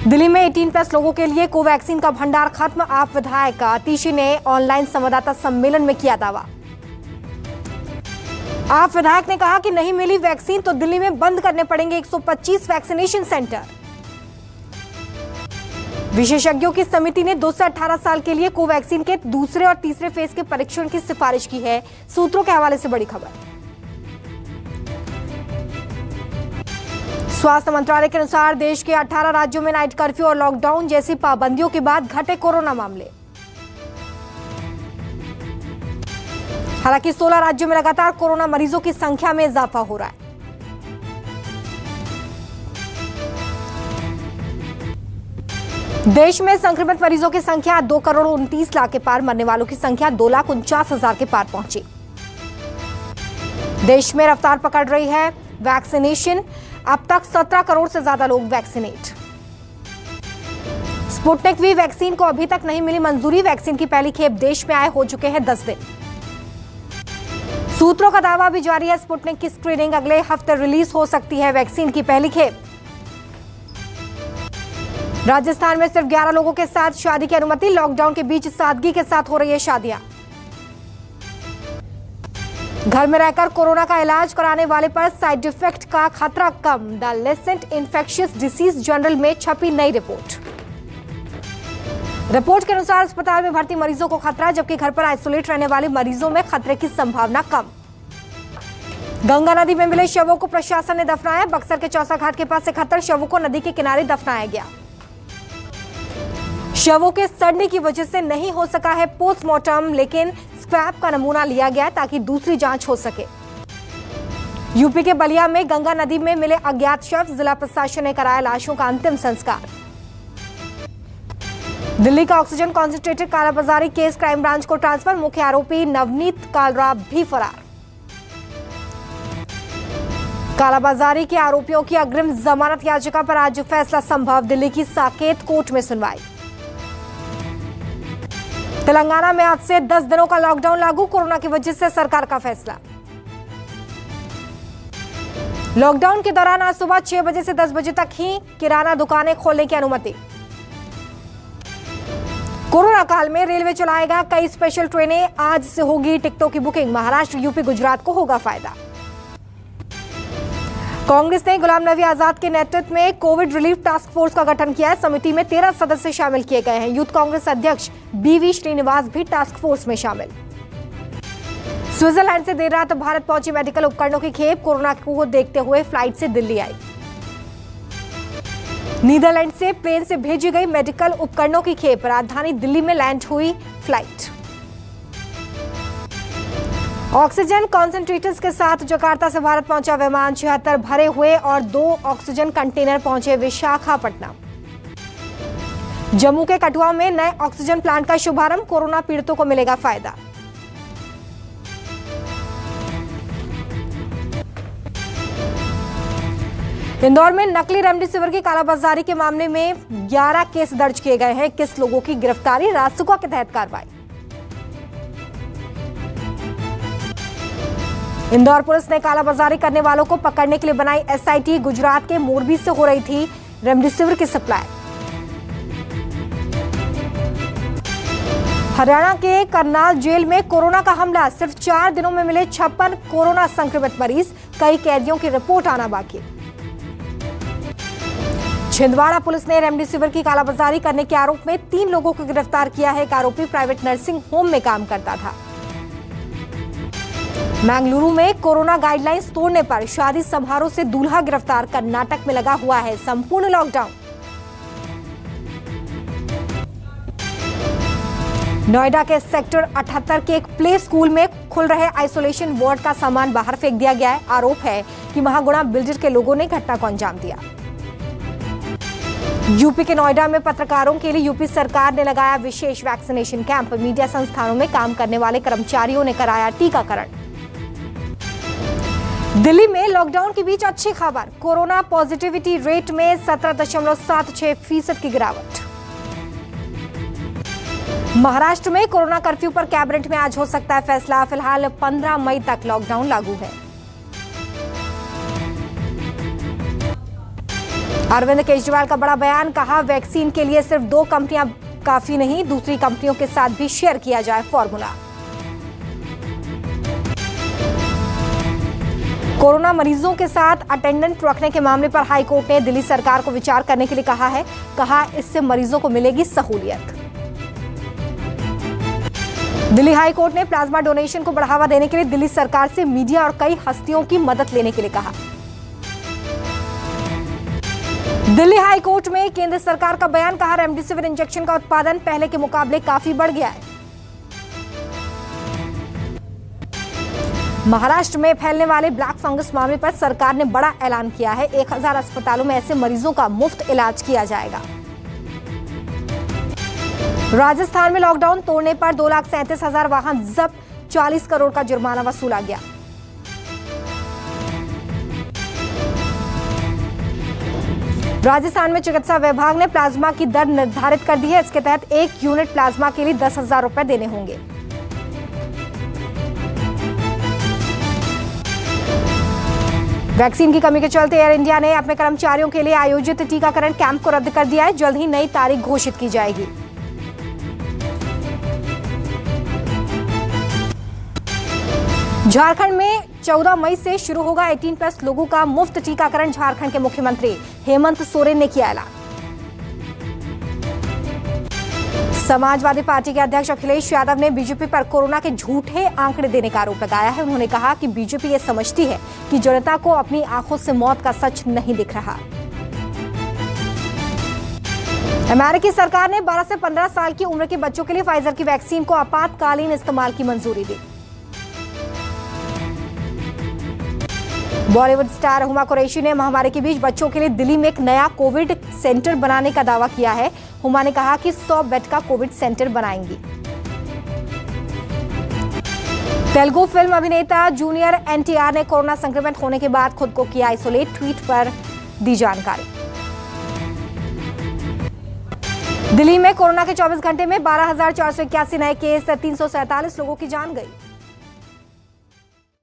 दिल्ली में 18+ लोगों के लिए कोवैक्सीन का भंडार खत्म। आप विधायक आतिशी ने ऑनलाइन संवाददाता सम्मेलन में किया दावा। आप विधायक ने कहा कि नहीं मिली वैक्सीन तो दिल्ली में बंद करने पड़ेंगे 125 वैक्सीनेशन सेंटर। विशेषज्ञों की समिति ने 2 से 18 साल के लिए कोवैक्सीन के दूसरे और तीसरे फेज के परीक्षण की सिफारिश की है। सूत्रों के हवाले से बड़ी खबर। स्वास्थ्य मंत्रालय के अनुसार देश के 18 राज्यों में नाइट कर्फ्यू और लॉकडाउन जैसी पाबंदियों के बाद घटे कोरोना मामले। हालांकि 16 राज्यों में लगातार कोरोना मरीजों की संख्या में इजाफा हो रहा है। देश में संक्रमित मरीजों की संख्या 2,29,00,000 के पार, मरने वालों की संख्या 2,49,000 के पार पहुंची। देश में रफ्तार पकड़ रही है वैक्सीनेशन। अब तक 17 करोड़ से ज्यादा लोग वैक्सीनेट। स्पुतनिक वी वैक्सीन को अभी तक नहीं मिली मंजूरी। वैक्सीन की पहली खेप देश में आए हो चुके हैं 10 दिन। सूत्रों का दावा भी जारी है। स्पुतनिक की स्क्रीनिंग अगले हफ्ते रिलीज हो सकती है वैक्सीन की पहली खेप। राजस्थान में सिर्फ 11 लोगों के साथ शादी की अनुमति। लॉकडाउन के बीच सादगी के साथ हो रही है शादियां। घर में रहकर कोरोना का इलाज कराने वाले पर साइड इफेक्ट का खतरा कम। The Lancet infectious disease journal में छपी नई रिपोर्ट। रिपोर्ट के अनुसार अस्पताल में भर्ती मरीजों को खतरा, जबकि घर पर आइसोलेट रहने वाले मरीजों में खतरे की संभावना कम। गंगा नदी में मिले शवों को प्रशासन ने दफनाया। बक्सर के चौसा घाट के पास 71 शवों को नदी के किनारे दफनाया गया। शवों के सड़ने की वजह से नहीं हो सका है पोस्टमार्टम, लेकिन स्क्रैप का नमूना लिया गया ताकि दूसरी जांच हो सके। यूपी के बलिया में गंगा नदी में मिले अज्ञात शव। जिला प्रशासन ने कराया लाशों का अंतिम संस्कार। दिल्ली का ऑक्सीजन कॉन्सेंट्रेटर कालाबाजारी केस क्राइम ब्रांच को ट्रांसफर। मुख्य आरोपी नवनीत कालरा भी फरार। कालाबाजारी के आरोपियों की अग्रिम जमानत याचिका पर आज फैसला संभव। दिल्ली की साकेत कोर्ट में सुनवाई। तेलंगाना में आज से 10 दिनों का लॉकडाउन लागू। कोरोना की वजह से सरकार का फैसला। लॉकडाउन के दौरान आज सुबह 6 बजे से 10 बजे तक ही किराना दुकानें खोलने की अनुमति। कोरोना काल में रेलवे चलाएगा कई स्पेशल ट्रेनें। आज से होगी टिकटों की बुकिंग। महाराष्ट्र, यूपी, गुजरात को होगा फायदा। कांग्रेस ने गुलाम नबी आजाद के नेतृत्व में कोविड रिलीफ टास्क फोर्स का गठन किया है। समिति में 13 सदस्य शामिल किए गए हैं। यूथ कांग्रेस अध्यक्ष बीवी श्रीनिवास भी टास्क फोर्स में शामिल। स्विट्जरलैंड से देर रात भारत पहुंची मेडिकल उपकरणों की खेप। कोरोना को देखते हुए फ्लाइट से दिल्ली आई। नीदरलैंड से प्लेन से भेजी गई मेडिकल उपकरणों की खेप राजधानी दिल्ली में लैंड हुई फ्लाइट। ऑक्सीजन कॉन्सेंट्रेटर्स के साथ जकार्ता से भारत पहुंचा विमान। 76 भरे हुए और 2 ऑक्सीजन कंटेनर पहुंचे विशाखापट्टनम। जम्मू के कठुआ में नए ऑक्सीजन प्लांट का शुभारंभ। कोरोना पीड़ितों को मिलेगा फायदा। इंदौर में नकली रेमडेसिविर की कालाबाजारी के मामले में 11 केस दर्ज किए गए हैं। 21 लोगों की गिरफ्तारी। रासुका के तहत कार्रवाई। इंदौर पुलिस ने कालाबाजारी करने वालों को पकड़ने के लिए बनाई एसआईटी। गुजरात के मोरबी से हो रही थी रेमडेसिविर की सप्लाई। हरियाणा के करनाल जेल में कोरोना का हमला। सिर्फ 4 दिनों में मिले 56 कोरोना संक्रमित मरीज। कई कैदियों की रिपोर्ट आना बाकी। छिंदवाड़ा पुलिस ने रेमडेसिविर की कालाबाजारी करने के आरोप में 3 लोगों को गिरफ्तार किया है। एक आरोपी प्राइवेट नर्सिंग होम में काम करता था। मैंगलुरु में कोरोना गाइडलाइंस तोड़ने पर शादी समारोह से दूल्हा गिरफ्तार। कर्नाटक में लगा हुआ है संपूर्ण लॉकडाउन। नोएडा के सेक्टर 78 के एक प्ले स्कूल में खुल रहे आइसोलेशन वार्ड का सामान बाहर फेंक दिया गया है। आरोप है कि महागुणा बिल्डर के लोगों ने घटना को अंजाम दिया। यूपी के नोएडा में पत्रकारों के लिए यूपी सरकार ने लगाया विशेष वैक्सीनेशन कैंप। मीडिया संस्थानों में काम करने वाले कर्मचारियों ने कराया टीकाकरण। दिल्ली में लॉकडाउन के बीच अच्छी खबर। कोरोना पॉजिटिविटी रेट में 17.76% की गिरावट। महाराष्ट्र में कोरोना कर्फ्यू पर कैबिनेट में आज हो सकता है फैसला। फिलहाल 15 मई तक लॉकडाउन लागू है। अरविंद केजरीवाल का बड़ा बयान, कहा वैक्सीन के लिए सिर्फ 2 कंपनियां काफी नहीं, दूसरी कंपनियों के साथ भी शेयर किया जाए फॉर्मूला। कोरोना मरीजों के साथ अटेंडेंट रखने के मामले पर हाईकोर्ट ने दिल्ली सरकार को विचार करने के लिए कहा है। कहा इससे मरीजों को मिलेगी सहूलियत। दिल्ली हाईकोर्ट ने प्लाज्मा डोनेशन को बढ़ावा देने के लिए दिल्ली सरकार से मीडिया और कई हस्तियों की मदद लेने के लिए कहा। दिल्ली हाईकोर्ट में केंद्र सरकार का बयान, कहा रेमडेसिविर इंजेक्शन का उत्पादन पहले के मुकाबले काफी बढ़ गया है। महाराष्ट्र में फैलने वाले ब्लैक फंगस मामले पर सरकार ने बड़ा ऐलान किया है। 1000 अस्पतालों में ऐसे मरीजों का मुफ्त इलाज किया जाएगा। राजस्थान में लॉकडाउन तोड़ने पर 2,37,000 वाहन जब्त, 40 करोड़ का जुर्माना वसूला गया। राजस्थान में चिकित्सा विभाग ने प्लाज्मा की दर निर्धारित कर दी है। इसके तहत 1 यूनिट प्लाज्मा के लिए 10,000 रुपए देने होंगे। वैक्सीन की कमी के चलते एयर इंडिया ने अपने कर्मचारियों के लिए आयोजित टीकाकरण कैंप को रद्द कर दिया है। जल्द ही नई तारीख घोषित की जाएगी। झारखंड में 14 मई से शुरू होगा 18+ लोगों का मुफ्त टीकाकरण। झारखंड के मुख्यमंत्री हेमंत सोरेन ने किया ऐलान। समाजवादी पार्टी के अध्यक्ष अखिलेश यादव ने बीजेपी पर कोरोना के झूठे आंकड़े देने का आरोप लगाया है। उन्होंने कहा कि बीजेपी ये समझती है कि जनता को अपनी आंखों से मौत का सच नहीं दिख रहा। अमेरिकी सरकार ने 12 से 15 साल की उम्र के बच्चों के लिए फाइजर की वैक्सीन को आपातकालीन इस्तेमाल की मंजूरी दी। बॉलीवुड स्टार हुमा कुरैशी ने महामारी के बीच बच्चों के लिए दिल्ली में एक नया कोविड सेंटर बनाने का दावा किया है। हुमा ने कहा कि 100 बेड का कोविड सेंटर बनाएंगी। तेलुगु फिल्म अभिनेता जूनियर एनटीआर ने कोरोना संक्रमित होने के बाद खुद को किया आइसोलेट, ट्वीट पर दी जानकारी। दिल्ली में कोरोना के 24 घंटे में 12,481 नए केस, 347 लोगों की जान गई।